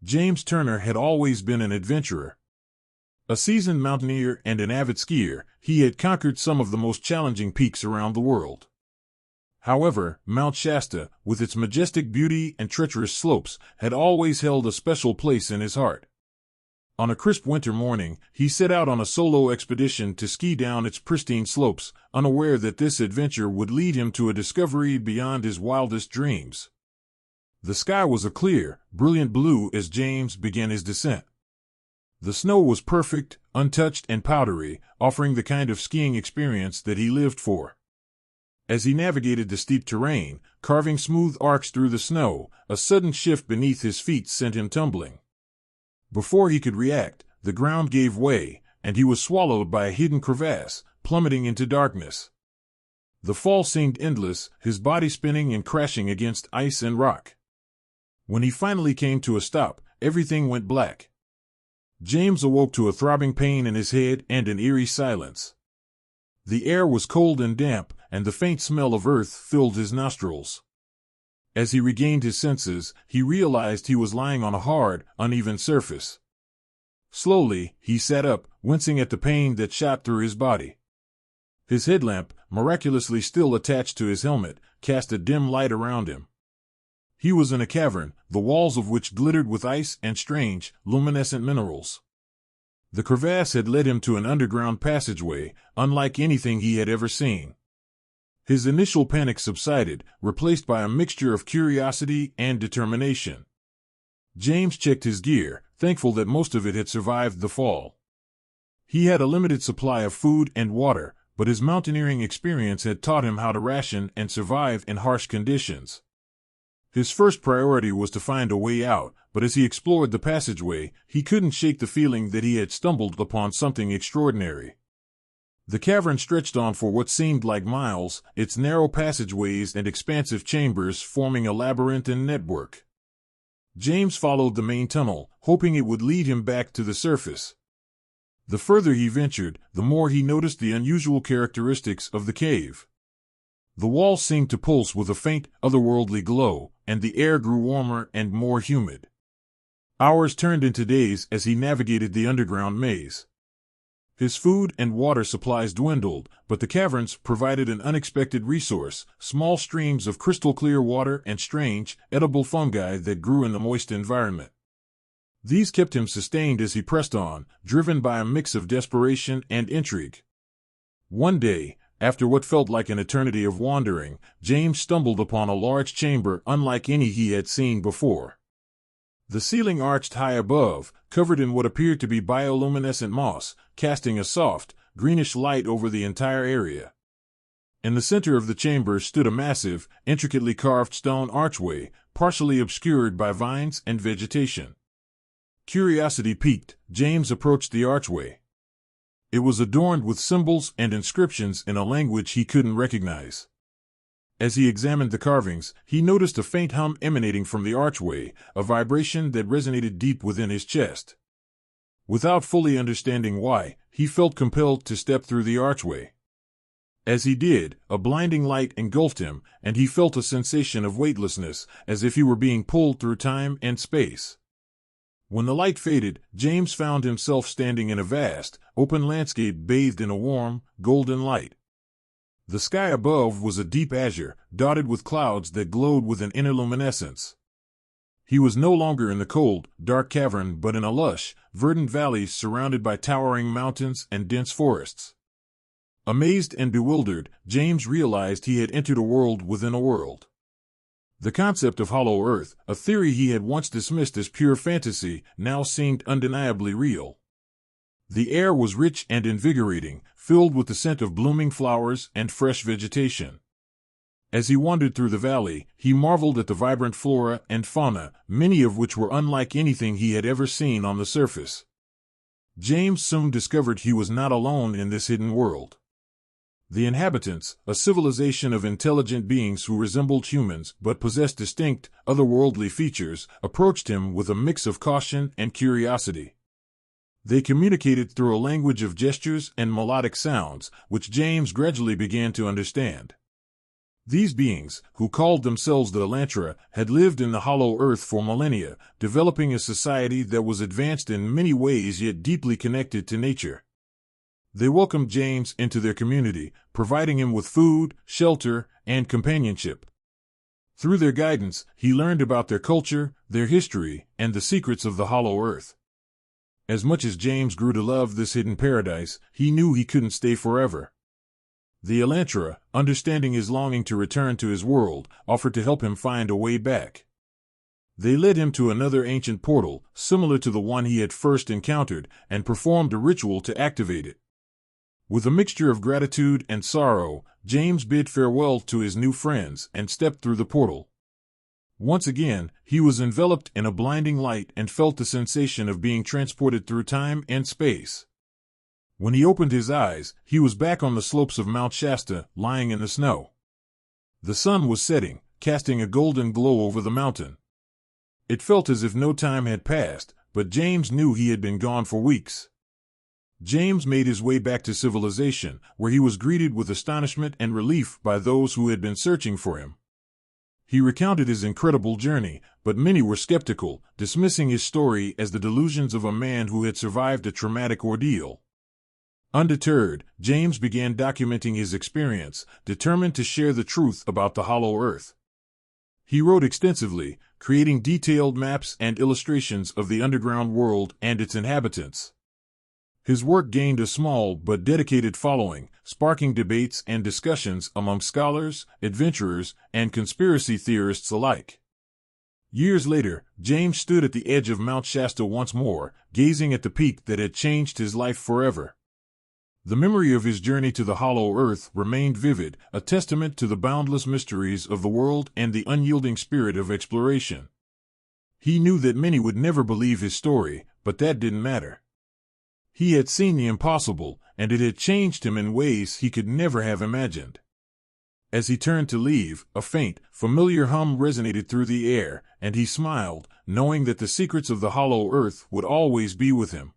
James Turner had always been an adventurer. A seasoned mountaineer and an avid skier, he had conquered some of the most challenging peaks around the world. However, Mount Shasta, with its majestic beauty and treacherous slopes, had always held a special place in his heart. On a crisp winter morning, he set out on a solo expedition to ski down its pristine slopes, unaware that this adventure would lead him to a discovery beyond his wildest dreams. The sky was a clear, brilliant blue as James began his descent. The snow was perfect, untouched and powdery, offering the kind of skiing experience that he lived for. As he navigated the steep terrain, carving smooth arcs through the snow, a sudden shift beneath his feet sent him tumbling. Before he could react, the ground gave way, and he was swallowed by a hidden crevasse, plummeting into darkness. The fall seemed endless, his body spinning and crashing against ice and rock. When he finally came to a stop, everything went black. James awoke to a throbbing pain in his head and an eerie silence. The air was cold and damp, and the faint smell of earth filled his nostrils. As he regained his senses, he realized he was lying on a hard, uneven surface. Slowly, he sat up, wincing at the pain that shot through his body. His headlamp, miraculously still attached to his helmet, cast a dim light around him. He was in a cavern, the walls of which glittered with ice and strange, luminescent minerals. The crevasse had led him to an underground passageway, unlike anything he had ever seen. His initial panic subsided, replaced by a mixture of curiosity and determination. James checked his gear, thankful that most of it had survived the fall. He had a limited supply of food and water, but his mountaineering experience had taught him how to ration and survive in harsh conditions. His first priority was to find a way out, but as he explored the passageway, he couldn't shake the feeling that he had stumbled upon something extraordinary. The cavern stretched on for what seemed like miles, its narrow passageways and expansive chambers forming a labyrinthine network. James followed the main tunnel, hoping it would lead him back to the surface. The further he ventured, the more he noticed the unusual characteristics of the cave. The walls seemed to pulse with a faint, otherworldly glow, and the air grew warmer and more humid. Hours turned into days as he navigated the underground maze. His food and water supplies dwindled, but the caverns provided an unexpected resource, small streams of crystal-clear water and strange, edible fungi that grew in the moist environment. These kept him sustained as he pressed on, driven by a mix of desperation and intrigue. One day, after what felt like an eternity of wandering, James stumbled upon a large chamber unlike any he had seen before. The ceiling arched high above, covered in what appeared to be bioluminescent moss, casting a soft, greenish light over the entire area. In the center of the chamber stood a massive, intricately carved stone archway, partially obscured by vines and vegetation. Curiosity piqued, James approached the archway. It was adorned with symbols and inscriptions in a language he couldn't recognize. As he examined the carvings, he noticed a faint hum emanating from the archway, a vibration that resonated deep within his chest. Without fully understanding why, he felt compelled to step through the archway. As he did, a blinding light engulfed him, and he felt a sensation of weightlessness, as if he were being pulled through time and space. When the light faded, James found himself standing in a vast, open landscape bathed in a warm, golden light. The sky above was a deep azure, dotted with clouds that glowed with an inner luminescence. He was no longer in the cold, dark cavern but in a lush, verdant valley surrounded by towering mountains and dense forests. Amazed and bewildered, James realized he had entered a world within a world. The concept of hollow earth, a theory he had once dismissed as pure fantasy, now seemed undeniably real. The air was rich and invigorating, filled with the scent of blooming flowers and fresh vegetation. As he wandered through the valley, he marveled at the vibrant flora and fauna, many of which were unlike anything he had ever seen on the surface. James soon discovered he was not alone in this hidden world. The inhabitants, a civilization of intelligent beings who resembled humans but possessed distinct, otherworldly features, approached him with a mix of caution and curiosity. They communicated through a language of gestures and melodic sounds, which James gradually began to understand. These beings, who called themselves the Elantra, had lived in the hollow earth for millennia, developing a society that was advanced in many ways yet deeply connected to nature. They welcomed James into their community, providing him with food, shelter, and companionship. Through their guidance, he learned about their culture, their history, and the secrets of the hollow earth. As much as James grew to love this hidden paradise, he knew he couldn't stay forever. The Elantra, understanding his longing to return to his world, offered to help him find a way back. They led him to another ancient portal, similar to the one he had first encountered, and performed a ritual to activate it. With a mixture of gratitude and sorrow, James bid farewell to his new friends and stepped through the portal. Once again, he was enveloped in a blinding light and felt the sensation of being transported through time and space. When he opened his eyes, he was back on the slopes of Mount Shasta, lying in the snow. The sun was setting, casting a golden glow over the mountain. It felt as if no time had passed, but James knew he had been gone for weeks. James made his way back to civilization, where he was greeted with astonishment and relief by those who had been searching for him. He recounted his incredible journey, but many were skeptical, dismissing his story as the delusions of a man who had survived a traumatic ordeal. Undeterred, James began documenting his experience, determined to share the truth about the hollow earth. He wrote extensively, creating detailed maps and illustrations of the underground world and its inhabitants. His work gained a small but dedicated following, sparking debates and discussions among scholars, adventurers, and conspiracy theorists alike. Years later, James stood at the edge of Mount Shasta once more, gazing at the peak that had changed his life forever. The memory of his journey to the hollow earth remained vivid, a testament to the boundless mysteries of the world and the unyielding spirit of exploration. He knew that many would never believe his story, but that didn't matter. He had seen the impossible, and it had changed him in ways he could never have imagined. As he turned to leave, a faint, familiar hum resonated through the air, and he smiled, knowing that the secrets of the hollow earth would always be with him.